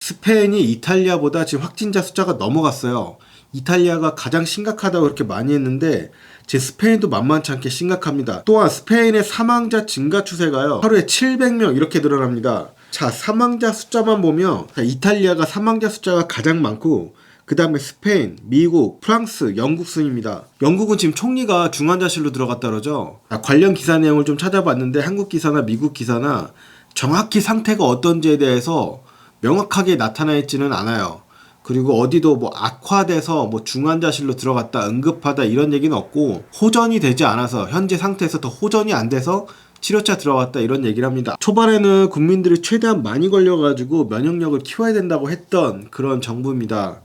스페인이 이탈리아보다 지금 확진자 숫자가 넘어갔어요. 이탈리아가 가장 심각하다고 그렇게 많이 했는데 제 스페인도 만만치 않게 심각합니다. 또한 스페인의 사망자 증가 추세가요, 하루에 700명 이렇게 늘어납니다. 자, 사망자 숫자만 보면 이탈리아가 사망자 숫자가 가장 많고 그 다음에 스페인, 미국, 프랑스, 영국 순입니다. 영국은 지금 총리가 중환자실로 들어갔다 그러죠. 관련 기사 내용을 좀 찾아봤는데 한국 기사나 미국 기사나 정확히 상태가 어떤지에 대해서 명확하게 나타나 있지는 않아요. 그리고 어디도 뭐 악화돼서 뭐 중환자실로 들어갔다, 응급하다 이런 얘기는 없고, 호전이 되지 않아서 현재 상태에서 더 호전이 안 돼서 치료차 들어갔다 이런 얘기를 합니다. 초반에는 국민들이 최대한 많이 걸려가지고 면역력을 키워야 된다고 했던 그런 정부입니다.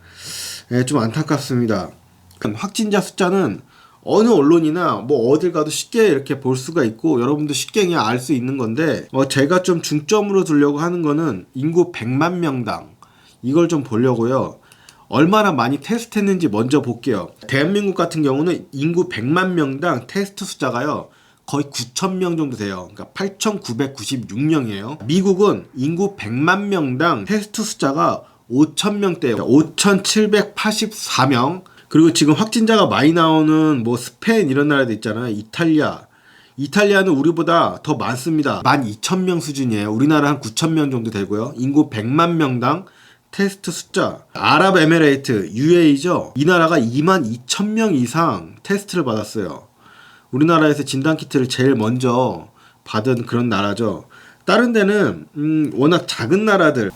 좀 안타깝습니다. 확진자 숫자는 어느 언론이나 뭐 어딜 가도 쉽게 이렇게 볼 수가 있고 여러분도 쉽게 그냥 알 수 있는 건데, 제가 좀 중점으로 두려고 하는 거는 인구 100만 명당 이걸 좀 보려고요. 얼마나 많이 테스트 했는지 먼저 볼게요. 대한민국 같은 경우는 인구 100만 명당 테스트 숫자가요 거의 9,000명 정도 돼요. 그러니까 8,996명이에요. 미국은 인구 100만 명당 테스트 숫자가 5,000명대예요. 5,784명. 그리고 지금 확진자가 많이 나오는 뭐 스페인 이런 나라도 있잖아요. 이탈리아는 우리보다 더 많습니다. 12,000명 수준이에요. 우리나라 한 9,000명 정도 되고요. 인구 100만 명당 테스트 숫자. 아랍에미레이트, UAE죠. 이 나라가 22,000명 이상 테스트를 받았어요. 우리나라에서 진단키트를 제일 먼저 받은 그런 나라죠. 다른 데는 워낙 작은 나라들,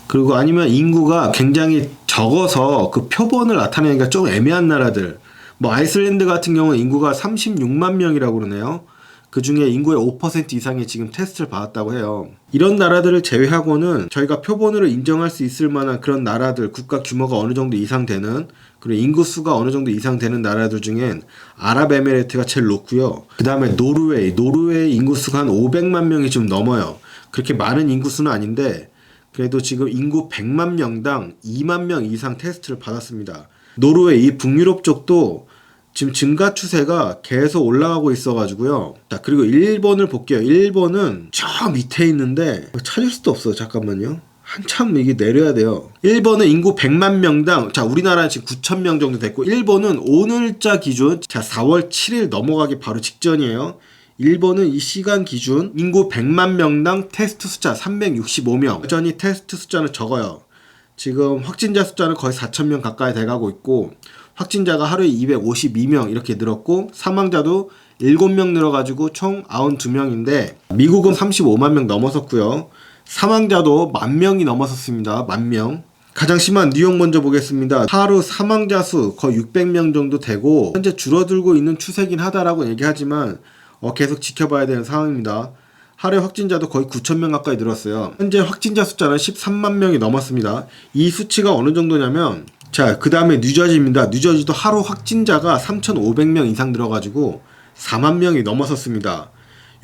그리고 아니면 인구가 굉장히 적어서 그 표본을 나타내기가 좀 애매한 나라들, 뭐 아이슬란드 같은 경우는 인구가 36만 명이라고 그러네요. 그 중에 인구의 5% 이상이 지금 테스트를 받았다고 해요. 이런 나라들을 제외하고는 저희가 표본으로 인정할 수 있을 만한 그런 나라들, 국가 규모가 어느 정도 이상 되는, 그리고 인구 수가 어느 정도 이상 되는 나라들 중엔 아랍에미레이트가 제일 높고요. 그 다음에 노르웨이 인구 수가 한 500만 명이 좀 넘어요. 그렇게 많은 인구 수는 아닌데 그래도 지금 인구 100만 명당 2만 명 이상 테스트를 받았습니다. 노르웨이, 이 북유럽 쪽도 지금 증가 추세가 계속 올라가고 있어가지고요. 자, 그리고 일본을 볼게요. 일본은 저 밑에 있는데 찾을 수도 없어요. 잠깐만요. 한참 이게 내려야 돼요. 일본은 인구 100만 명당, 자, 우리나라는 지금 9,000명 정도 됐고, 일본은 오늘자 기준, 자, 4월 7일 넘어가기 바로 직전이에요. 일본은 이 시간 기준 인구 100만 명당 테스트 숫자 365명. 여전히 테스트 숫자는 적어요. 지금 확진자 숫자는 거의 4,000명 가까이 돼가고 있고, 확진자가 하루에 252명 이렇게 늘었고, 사망자도 7명 늘어가지고 총 92명인데 미국은 35만 명 넘어섰고요. 사망자도 10,000명이 넘어섰습니다. 10,000명. 가장 심한 뉴욕 먼저 보겠습니다. 하루 사망자 수 거의 600명 정도 되고 현재 줄어들고 있는 추세긴 하다라고 얘기하지만 계속 지켜봐야 되는 상황입니다. 하루에 확진자도 거의 9,000명 가까이 늘었어요. 현재 확진자 숫자는 13만 명이 넘었습니다. 이 수치가 어느 정도냐면, 자, 그 다음에 뉴저지입니다. 뉴저지도 하루 확진자가 3,500명 이상 들어가지고 4만 명이 넘어섰습니다.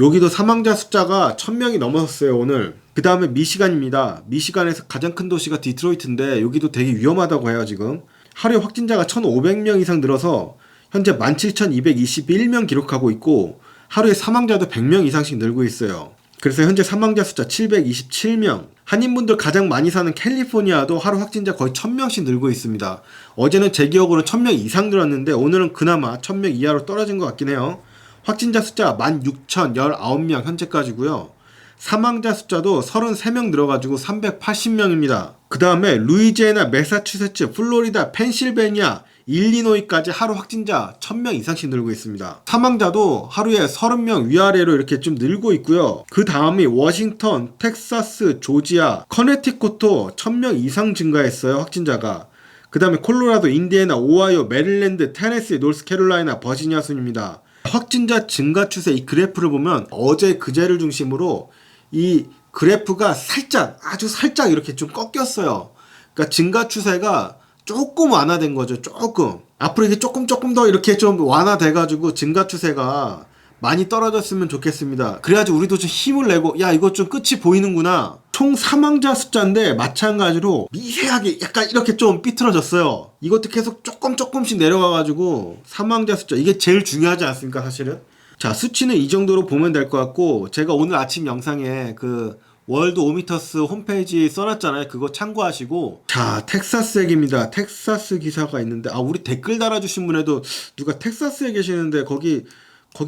여기도 사망자 숫자가 1,000명이 넘어섰어요, 오늘. 그 다음에 미시간입니다. 미시간에서 가장 큰 도시가 디트로이트인데 여기도 되게 위험하다고 해요, 지금. 하루에 확진자가 1,500명 이상 늘어서 현재 17,221명 기록하고 있고 하루에 사망자도 100명 이상씩 늘고 있어요. 그래서 현재 사망자 숫자 727명. 한인분들 가장 많이 사는 캘리포니아도 하루 확진자 거의 1,000명씩 늘고 있습니다. 어제는 제 기억으로 1,000명 이상 늘었는데 오늘은 그나마 1,000명 이하로 떨어진 것 같긴 해요. 확진자 숫자 16,019명 현재까지고요. 사망자 숫자도 33명 늘어가지고 380명입니다. 그 다음에 루이지애나, 매사추세츠, 플로리다, 펜실베니아, 일리노이까지 하루 확진자 1,000명 이상씩 늘고 있습니다. 사망자도 하루에 30명 위아래로 이렇게 좀 늘고 있고요. 그 다음이 워싱턴, 텍사스, 조지아, 커네티컷도 1,000명 이상 증가했어요, 확진자가. 그 다음에 콜로라도, 인디애나, 오하이오, 메릴랜드, 테네시, 노스캐롤라이나, 버지니아 순입니다. 확진자 증가 추세 이 그래프를 보면 어제 그제를 중심으로 이 그래프가 살짝, 아주 살짝 이렇게 좀 꺾였어요. 그러니까 증가 추세가 조금 완화된 거죠. 조금. 앞으로 이게 조금 더 이렇게 좀 완화돼가지고 증가 추세가 많이 떨어졌으면 좋겠습니다. 그래야지 우리도 좀 힘을 내고, 야, 이거 좀 끝이 보이는구나. 총 사망자 숫자인데 마찬가지로 미세하게 약간 이렇게 좀 삐뚤어졌어요. 이것도 계속 조금씩 내려가가지고 사망자 숫자, 이게 제일 중요하지 않습니까, 사실은? 자, 수치는 이 정도로 보면 될 것 같고, 제가 오늘 아침 영상에 그 월드 오미터스 홈페이지 써놨잖아요. 그거 참고하시고. 자, 텍사스 얘기입니다. 텍사스 기사가 있는데, 우리 댓글 달아주신 분에도 누가 텍사스에 계시는데 거기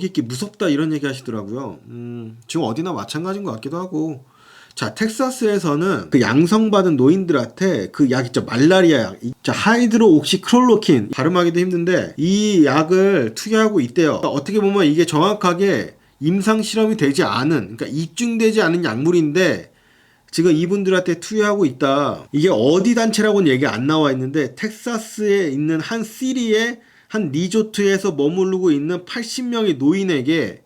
있기 무섭다 이런 얘기 하시더라고요. 지금 어디나 마찬가지인 것 같기도 하고. 자, 텍사스에서는 그 양성받은 노인들한테 그 약 있죠. 말라리아 약. 자, 하이드로옥시클로로킨. 발음하기도 힘든데 이 약을 투여하고 있대요. 그러니까 어떻게 보면 이게 정확하게 임상 실험이 되지 않은, 그러니까 입증되지 않은 약물인데 지금 이분들한테 투여하고 있다. 이게 어디 단체라고는 얘기 안 나와 있는데 텍사스에 있는 한 시리의 한 리조트에서 머무르고 있는 80명의 노인에게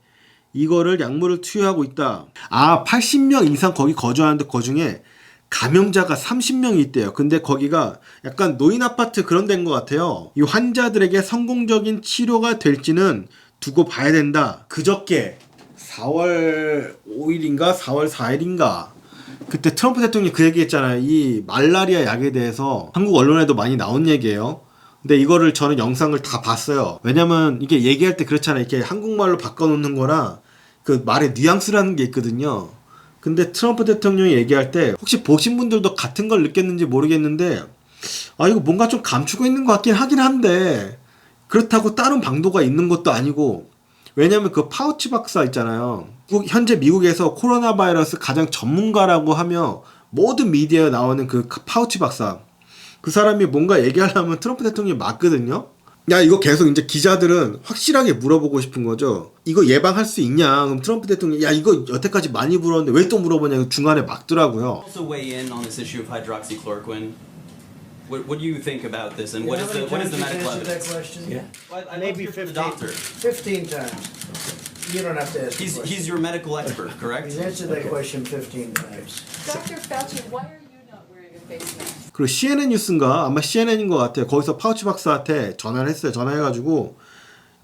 이거를 약물을 투여하고 있다. 80명 이상 거기 거주하는데 그 중에 감염자가 30명이 있대요. 근데 거기가 약간 노인 아파트 그런 데인 것 같아요. 이 환자들에게 성공적인 치료가 될지는 두고 봐야 된다. 그저께 4월 5일인가 4월 4일인가 그때 트럼프 대통령이 그 얘기했잖아요. 이 말라리아 약에 대해서 한국 언론에도 많이 나온 얘기예요. 근데 이거를 저는 영상을 다 봤어요. 왜냐면 이게 얘기할 때 그렇잖아요. 이렇게 한국말로 바꿔놓는 거나 그 말의 뉘앙스라는 게 있거든요. 근데 트럼프 대통령이 얘기할 때 혹시 보신 분들도 같은 걸 느꼈는지 모르겠는데 이거 뭔가 좀 감추고 있는 것 같긴 하긴 한데 그렇다고 다른 방도가 있는 것도 아니고 왜냐면 그 파우치 박사 있잖아요. 현재 미국에서 코로나 바이러스 가장 전문가라고 하며 모든 미디어에 나오는 그 파우치 박사. 그 사람이 뭔가 얘기하려면 트럼프 대통령이 맞거든요. 야, 이거 계속 이제 기자들은 확실하게 물어보고 싶은 거죠. 이거 예방할 수 있냐? 그럼 트럼프 대통령이 야, 이거 여태까지 많이 물었는데 왜 또 물어보냐? 중간에 막더라고요. Also weigh in on this issue of hydroxychloroquine. What do you think about this, and what is the medical evidence? That question? Yeah. Well, I Maybe the 15, doctor. 15 times. You don't have to ask the question. He's your medical expert, correct? He's answered that question 15 times. Dr. Fauci, why are you not wearing a face mask? 그리고 CNN 뉴스인가? 아마 CNN인 것 같아요. 거기서 파우치 박사한테 전화를 했어요. 전화해가지고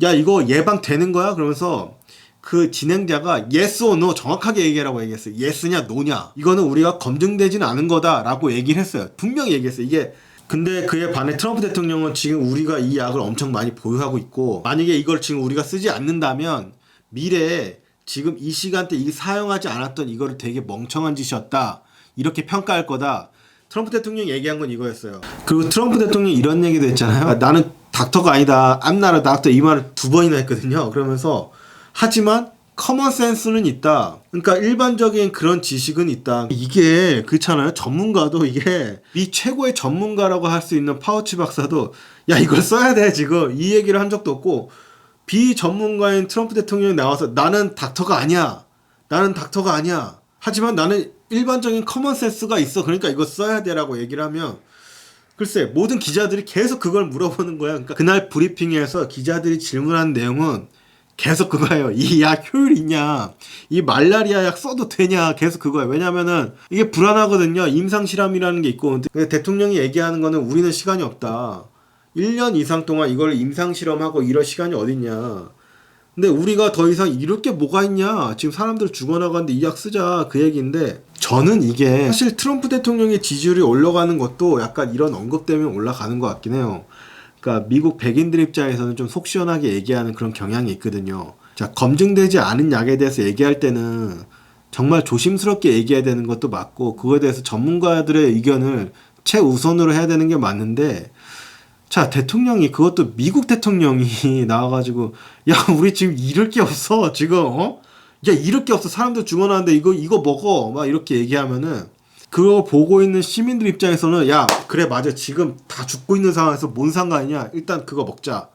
야, 이거 예방되는 거야? 그러면서 그 진행자가 yes or no 정확하게 얘기하라고 얘기했어요. yes냐 no냐. 이거는 우리가 검증되지는 않은 거다라고 얘기를 했어요. 분명히 얘기했어요. 이게 근데 그에 반해 트럼프 대통령은 지금 우리가 이 약을 엄청 많이 보유하고 있고 만약에 이걸 지금 우리가 쓰지 않는다면 미래에 지금 이 시간대 이 사용하지 않았던 이거를 되게 멍청한 짓이었다. 이렇게 평가할 거다. 트럼프 대통령이 얘기한 건 이거였어요. 그리고 트럼프 대통령이 이런 얘기도 했잖아요. 나는 닥터가 아니다. I'm not a doctor. 이 말을 2번이나 했거든요. 그러면서 하지만 커먼 센스는 있다. 그러니까 일반적인 그런 지식은 있다. 이게 그렇잖아요. 전문가도 이게 미 최고의 전문가라고 할 수 있는 파우치 박사도 야, 이걸 써야 돼 지금 이 얘기를 한 적도 없고 비전문가인 트럼프 대통령이 나와서 나는 닥터가 아니야. 나는 닥터가 아니야. 하지만 나는 일반적인 커먼 센스가 있어. 그러니까 이거 써야 돼라고 얘기를 하면 글쎄 모든 기자들이 계속 그걸 물어보는 거야. 그러니까 그날 브리핑에서 기자들이 질문한 내용은 계속 그거예요. 이 약 효율 있냐? 이 말라리아 약 써도 되냐? 계속 그거예요. 왜냐면은 이게 불안하거든요. 임상실험이라는 게 있고 근데 대통령이 얘기하는 거는 우리는 시간이 없다. 1년 이상 동안 이걸 임상실험하고 이럴 시간이 어딨냐. 근데 우리가 더 이상 이럴 게 뭐가 있냐. 지금 사람들 죽어나가는데 이 약 쓰자. 그 얘기인데 저는 이게 사실 트럼프 대통령의 지지율이 올라가는 것도 약간 이런 언급 때문에 올라가는 것 같긴 해요. 그러니까 미국 백인들 입장에서는 좀 속 시원하게 얘기하는 그런 경향이 있거든요. 자, 검증되지 않은 약에 대해서 얘기할 때는 정말 조심스럽게 얘기해야 되는 것도 맞고 그거에 대해서 전문가들의 의견을 최우선으로 해야 되는 게 맞는데 자, 대통령이 그것도 미국 대통령이 나와가지고 야, 우리 지금 잃을 게 없어. 지금 야, 잃을 게 없어. 사람들 죽어나는데 이거 먹어. 막 이렇게 얘기하면은 그거 보고 있는 시민들 입장에서는 야, 그래 맞아. 지금 다 죽고 있는 상황에서 뭔 상관이냐. 일단 그거 먹자.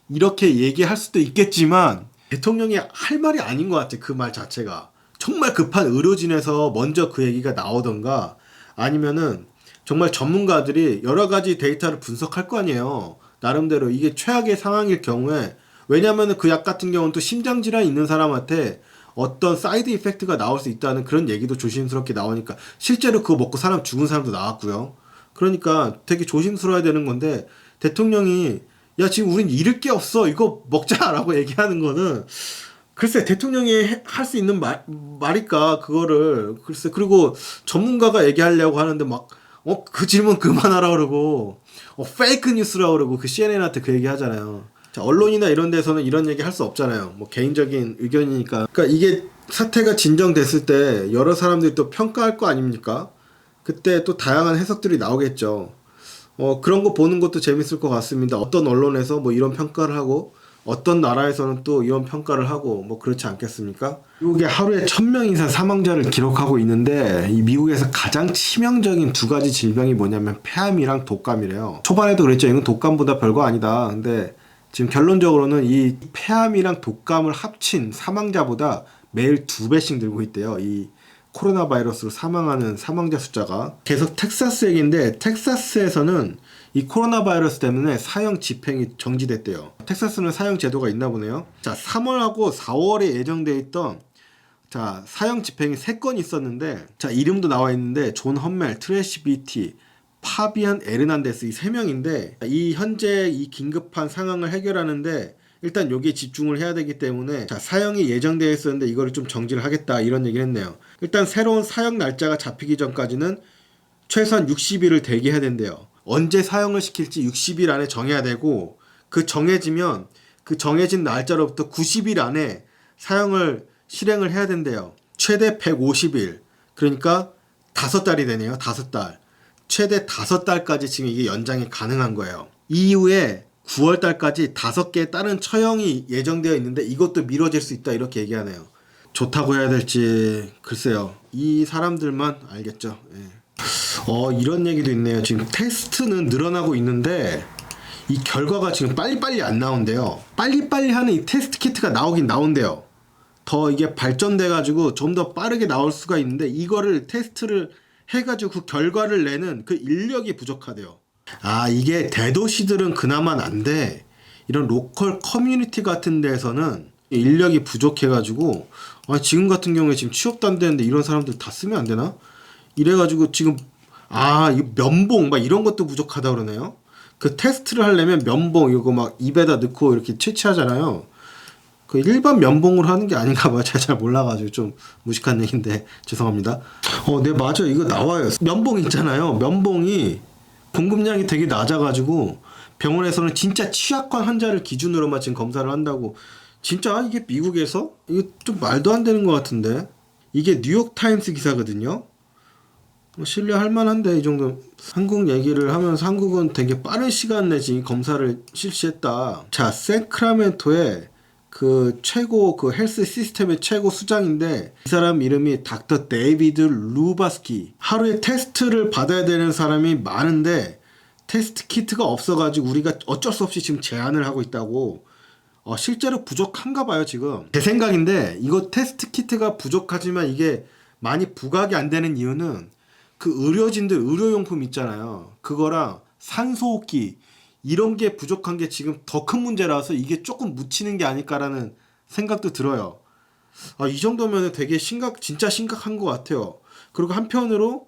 이렇게 얘기할 수도 있겠지만 대통령이 할 말이 아닌 것 같아. 그 말 자체가. 정말 급한 의료진에서 먼저 그 얘기가 나오던가 아니면은 정말 전문가들이 여러 가지 데이터를 분석할 거 아니에요. 나름대로 이게 최악의 상황일 경우에 왜냐면은 그 약 같은 경우는 또 심장질환이 있는 사람한테 어떤 사이드 이펙트가 나올 수 있다는 그런 얘기도 조심스럽게 나오니까 실제로 그거 먹고 사람 죽은 사람도 나왔고요. 그러니까 되게 조심스러워야 되는 건데 대통령이 야, 지금 우린 잃을 게 없어. 이거 먹자라고 얘기하는 거는 글쎄 대통령이 할 수 있는 말일까 그거를 글쎄 그리고 전문가가 얘기하려고 하는데 막 그 질문 그만하라 그러고 페이크 뉴스라고 그러고 그 CNN한테 그 얘기 하잖아요. 자, 언론이나 이런 데서는 이런 얘기 할 수 없잖아요. 뭐 개인적인 의견이니까. 그러니까 이게 사태가 진정됐을 때 여러 사람들이 또 평가할 거 아닙니까? 그때 또 다양한 해석들이 나오겠죠. 그런 거 보는 것도 재밌을 것 같습니다. 어떤 언론에서 뭐 이런 평가를 하고 어떤 나라에서는 또 이런 평가를 하고 뭐 그렇지 않겠습니까? 미국에 하루에 1000명 이상 사망자를 기록하고 있는데 이 미국에서 가장 치명적인 두 가지 질병이 뭐냐면 폐암이랑 독감이래요. 초반에도 그랬죠. 이건 독감보다 별거 아니다. 근데 지금 결론적으로는 이 폐암이랑 독감을 합친 사망자보다 매일 2배씩 늘고 있대요. 이 코로나 바이러스로 사망하는 사망자 숫자가. 계속 텍사스 얘기인데 텍사스에서는 이 코로나 바이러스 때문에 사형 집행이 정지됐대요. 텍사스는 사형 제도가 있나 보네요. 자, 3월하고 4월에 예정돼 있던 자, 사형 집행이 3건 있었는데 자, 이름도 나와 있는데 존 험멜, 트래시 비티, 파비안 에르난데스 이 3명인데 이 현재 이 긴급한 상황을 해결하는데 일단 여기에 집중을 해야 되기 때문에 자, 사형이 예정되어 있었는데 이거를 좀 정지를 하겠다 이런 얘기를 했네요. 일단 새로운 사형 날짜가 잡히기 전까지는 최소한 60일을 대기해야 된대요. 언제 사형을 시킬지 60일 안에 정해야 되고 그 정해지면 그 정해진 날짜로부터 90일 안에 사형을 실행을 해야 된대요. 최대 150일 그러니까 5달이 되네요. 5달 최대 5달까지 지금 이게 연장이 가능한 거예요. 이후에 9월달까지 5개의 다른 처형이 예정되어 있는데 이것도 미뤄질 수 있다 이렇게 얘기하네요. 좋다고 해야 될지 글쎄요. 이 사람들만 알겠죠. 예. 이런 얘기도 있네요. 지금 테스트는 늘어나고 있는데 이 결과가 지금 빨리빨리 안 나온대요. 빨리빨리 하는 이 테스트 키트가 나오긴 나온대요. 더 이게 발전돼가지고 좀 더 빠르게 나올 수가 있는데 이거를 테스트를 해가지고 그 결과를 내는 그 인력이 부족하대요. 아, 이게 대도시들은 그나마 난데 이런 로컬 커뮤니티 같은 데에서는 인력이 부족해가지고 지금 같은 경우에 지금 취업도 안 되는데 이런 사람들 다 쓰면 안 되나? 이래가지고 지금 이 면봉 막 이런 것도 부족하다 그러네요. 그 테스트를 하려면 면봉 이거 막 입에다 넣고 이렇게 채취하잖아요. 그 일반 면봉으로 하는 게 아닌가 봐요. 제가 잘 몰라가지고 좀 무식한 얘기인데 죄송합니다. 네 맞아 이거 나와요. 면봉 있잖아요. 면봉이 공급량이 되게 낮아가지고 병원에서는 진짜 취약한 환자를 기준으로만 지금 검사를 한다고. 진짜 이게 미국에서? 이게 좀 말도 안 되는 것 같은데. 이게 뉴욕타임스 기사거든요. 신뢰할 만한데 이 정도. 한국 얘기를 하면서 한국은 되게 빠른 시간 내지 검사를 실시했다. 자, 샌크라멘토에 그 최고 그 헬스 시스템의 최고 수장인데 이 사람 이름이 닥터 데이비드 루바스키. 하루에 테스트를 받아야 되는 사람이 많은데 테스트 키트가 없어가지고 우리가 어쩔 수 없이 지금 제한을 하고 있다고. 실제로 부족한가 봐요 지금. 제 생각인데 이거 테스트 키트가 부족하지만 이게 많이 부각이 안 되는 이유는 그 의료진들 의료용품 있잖아요. 그거랑 산소호흡기 이런 게 부족한 게 지금 더 큰 문제라서 이게 조금 묻히는 게 아닐까라는 생각도 들어요. 이 정도면 되게 진짜 심각한 것 같아요. 그리고 한편으로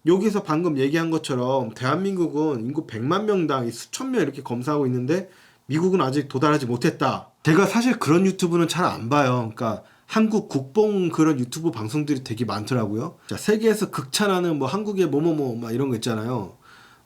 여기서 방금 얘기한 것처럼 대한민국은 인구 100만 명당 수천 명 이렇게 검사하고 있는데 미국은 아직 도달하지 못했다. 제가 사실 그런 유튜브는 잘 안 봐요. 그러니까 한국 국뽕 그런 유튜브 방송들이 되게 많더라고요. 자, 세계에서 극찬하는 뭐 한국의 뭐뭐뭐 막 이런 거 있잖아요.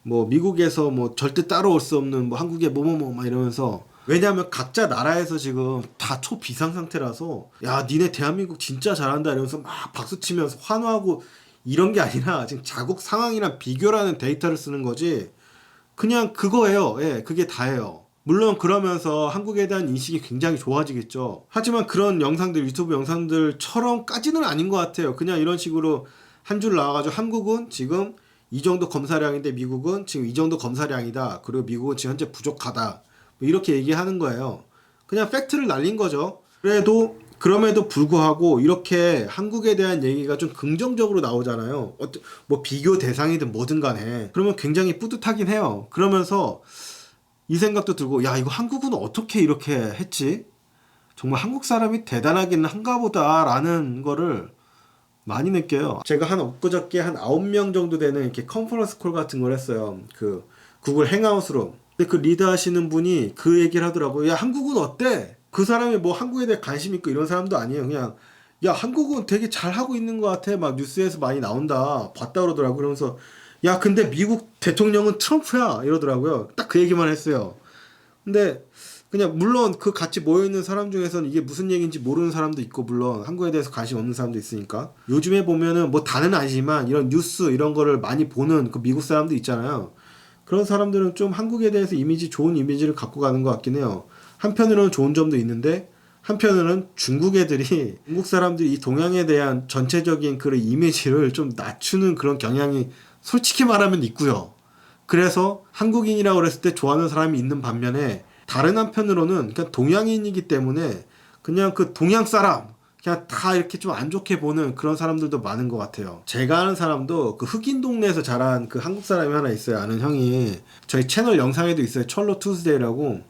뭐 미국에서 뭐 절대 따라올 수 없는 뭐 한국의 뭐뭐뭐 막 이러면서. 왜냐하면 각자 나라에서 지금 다 초비상 상태라서 야 니네 대한민국 진짜 잘한다 이러면서 막 박수치면서 환호하고 이런 게 아니라 지금 자국 상황이랑 비교라는 데이터를 쓰는 거지 그냥 그거예요. 예, 그게 다예요. 물론 그러면서 한국에 대한 인식이 굉장히 좋아지겠죠. 하지만 그런 영상들 유튜브 영상들처럼까지는 아닌 것 같아요. 그냥 이런 식으로 한 줄 나와가지고 한국은 지금 이 정도 검사량인데 미국은 지금 이 정도 검사량이다. 그리고 미국은 지금 현재 부족하다. 뭐 이렇게 얘기하는 거예요. 그냥 팩트를 날린 거죠. 그럼에도 불구하고 이렇게 한국에 대한 얘기가 좀 긍정적으로 나오잖아요. 뭐 비교 대상이든 뭐든 간에. 그러면 굉장히 뿌듯하긴 해요. 그러면서 이 생각도 들고 야 이거 한국은 어떻게 이렇게 했지? 정말 한국 사람이 대단하긴 한가 보다 라는 거를 많이 느껴요. 제가 엊그저께 한 9명 정도 되는 이렇게 컨퍼런스 콜 같은 걸 했어요. 그 구글 행아웃으로. 근데 그 리더 하시는 분이 그 얘기를 하더라고요. 야 한국은 어때? 그 사람이 뭐 한국에 대해 관심 있고 이런 사람도 아니에요. 그냥 야 한국은 되게 잘하고 있는 것 같아. 막 뉴스에서 많이 나온다. 봤다 그러더라고요. 그러면서 야 근데 미국 대통령은 트럼프야 이러더라고요. 딱 그 얘기만 했어요. 근데 그냥 물론 그 같이 모여있는 사람 중에서는 이게 무슨 얘기인지 모르는 사람도 있고 물론 한국에 대해서 관심 없는 사람도 있으니까 요즘에 보면은 뭐 다는 아니지만 이런 뉴스 이런 거를 많이 보는 그 미국 사람도 있잖아요. 그런 사람들은 좀 한국에 대해서 좋은 이미지를 갖고 가는 것 같긴 해요. 한편으로는 좋은 점도 있는데 한편으로는 중국 애들이 중국 사람들이 이 동양에 대한 전체적인 그런 이미지를 좀 낮추는 그런 경향이 솔직히 말하면 있고요. 그래서 한국인이라고 그랬을 때 좋아하는 사람이 있는 반면에 다른 한편으로는 그냥 동양인이기 때문에 그냥 그 동양 사람 그냥 다 이렇게 좀 안 좋게 보는 그런 사람들도 많은 것 같아요. 제가 아는 사람도 그 흑인 동네에서 자란 그 한국 사람이 하나 있어요. 아는 형이 저희 채널 영상에도 있어요. 철로 투스데이라고.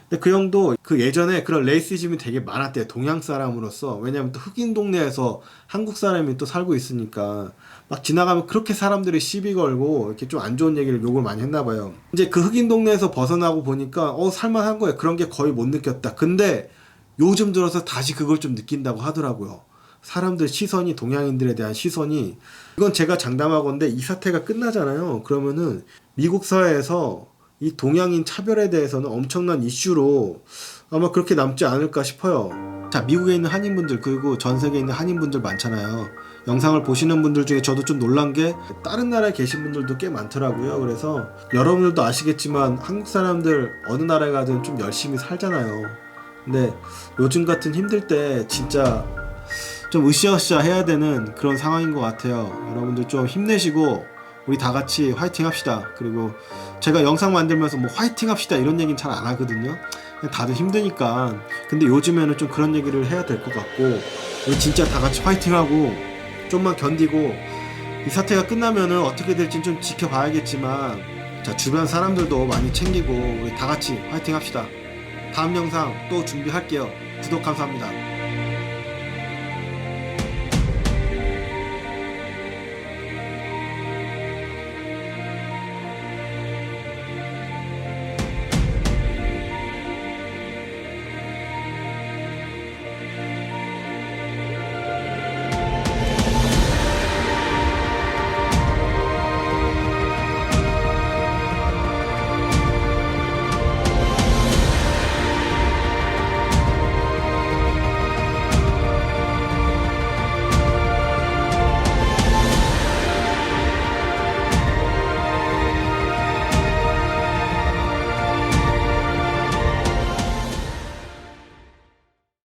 근데 그 형도 그 예전에 그런 레이시즘이 되게 많았대요. 동양 사람으로서. 왜냐면 또 흑인 동네에서 한국 사람이 또 살고 있으니까 막 지나가면 그렇게 사람들이 시비 걸고 이렇게 좀 안 좋은 얘기를 욕을 많이 했나 봐요. 이제 그 흑인 동네에서 벗어나고 보니까 살만한 거예요. 그런 게 거의 못 느꼈다. 근데 요즘 들어서 다시 그걸 좀 느낀다고 하더라고요. 사람들 시선이 동양인들에 대한 시선이 이건 제가 장담하건데 이 사태가 끝나잖아요. 그러면은 미국 사회에서 이 동양인 차별에 대해서는 엄청난 이슈로 아마 그렇게 남지 않을까 싶어요. 자, 미국에 있는 한인분들 그리고 전 세계에 있는 한인분들 많잖아요. 영상을 보시는 분들 중에 저도 좀 놀란 게 다른 나라에 계신 분들도 꽤 많더라고요. 그래서 여러분들도 아시겠지만 한국 사람들 어느 나라에 가든 좀 열심히 살잖아요. 근데 요즘 같은 힘들 때 진짜 좀 으쌰으쌰 해야 되는 그런 상황인 것 같아요. 여러분들 좀 힘내시고 우리 다 같이 화이팅 합시다. 그리고 제가 영상 만들면서 뭐 화이팅 합시다 이런 얘기는 잘 안 하거든요. 다들 힘드니까. 근데 요즘에는 좀 그런 얘기를 해야 될 것 같고 우리 진짜 다 같이 화이팅하고 좀만 견디고 이 사태가 끝나면은 어떻게 될지 좀 지켜봐야겠지만 자, 주변 사람들도 많이 챙기고 우리 다 같이 화이팅 합시다. 다음 영상 또 준비할게요. 구독 감사합니다.